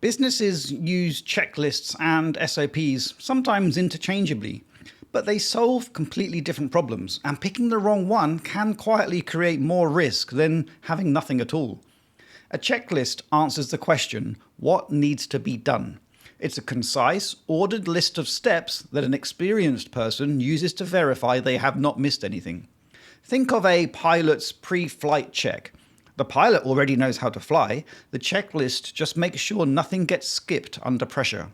Businesses use checklists and SOPs sometimes interchangeably, but they solve completely different problems, and picking the wrong one can quietly create more risk than having nothing at all. A checklist answers the question, what needs to be done? It's a concise, ordered list of steps that an experienced person uses to verify they have not missed anything. Think of a pilot's pre-flight check. The pilot already knows how to fly. The checklist just makes sure nothing gets skipped under pressure.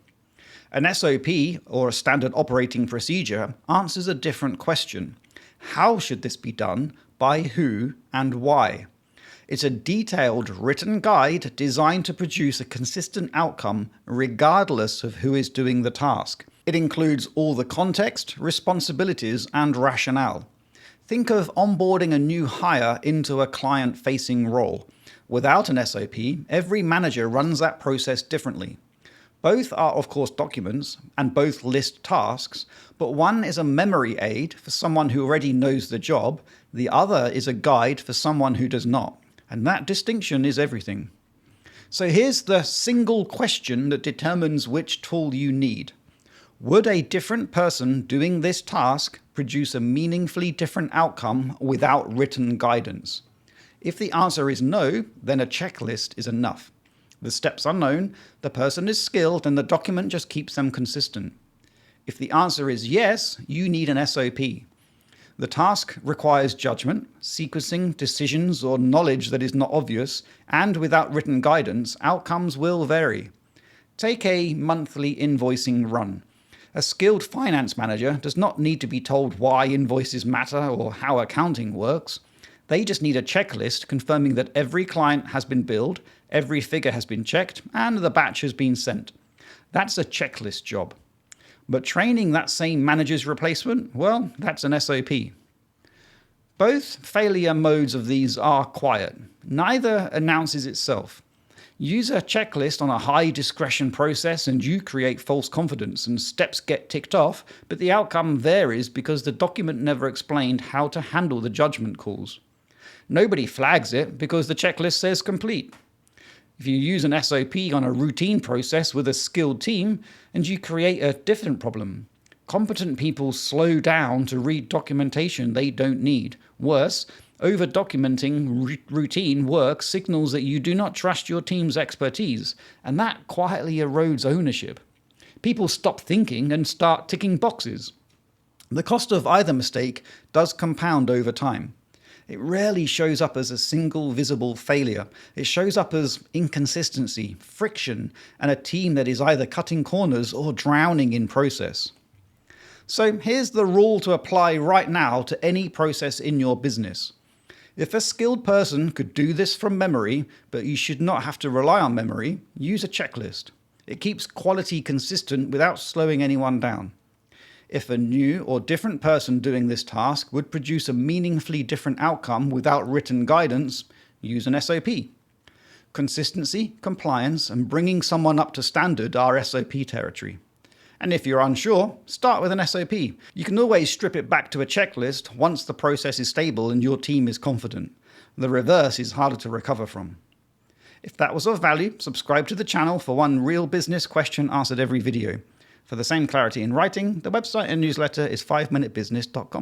An SOP, or a standard operating procedure, answers a different question. How should this be done, by who, and why? It's a detailed written guide designed to produce a consistent outcome regardless of who is doing the task. It includes all the context, responsibilities, and rationale. Think of onboarding a new hire into a client-facing role. Without an SOP, every manager runs that process differently. Both are, of course, documents, and both list tasks, but one is a memory aid for someone who already knows the job, the other is a guide for someone who does not. And that distinction is everything. So here's the single question that determines which tool you need. Would a different person doing this task produce a meaningfully different outcome without written guidance? If the answer is no, then a checklist is enough. The steps are known, the person is skilled, and the document just keeps them consistent. If the answer is yes, you need an SOP. The task requires judgment, sequencing, decisions, or knowledge that is not obvious, and without written guidance, outcomes will vary. Take a monthly invoicing run. A skilled finance manager does not need to be told why invoices matter or how accounting works. They just need a checklist confirming that every client has been billed, every figure has been checked, and the batch has been sent. That's a checklist job. But training that same manager's replacement, well, that's an SOP. Both failure modes of these are quiet. Neither announces itself. Use a checklist on a high discretion process and you create false confidence and steps get ticked off, but the outcome varies because the document never explained how to handle the judgment calls. Nobody flags it because the checklist says complete. If you use an SOP on a routine process with a skilled team, and you create a different problem. Competent people slow down to read documentation they don't need. Worse, over-documenting routine work signals that you do not trust your team's expertise, and that quietly erodes ownership. People stop thinking and start ticking boxes. The cost of either mistake does compound over time. It rarely shows up as a single visible failure. It shows up as inconsistency, friction, and a team that is either cutting corners or drowning in process. So here's the rule to apply right now to any process in your business. If a skilled person could do this from memory, but you should not have to rely on memory, use a checklist. It keeps quality consistent without slowing anyone down. If a new or different person doing this task would produce a meaningfully different outcome without written guidance, use an SOP. Consistency, compliance, and bringing someone up to standard are SOP territory. And if you're unsure, start with an SOP. You can always strip it back to a checklist once the process is stable and your team is confident. The reverse is harder to recover from. If that was of value, subscribe to the channel for one real business question answered every video. For the same clarity in writing, the website and newsletter is 5minutebusiness.com.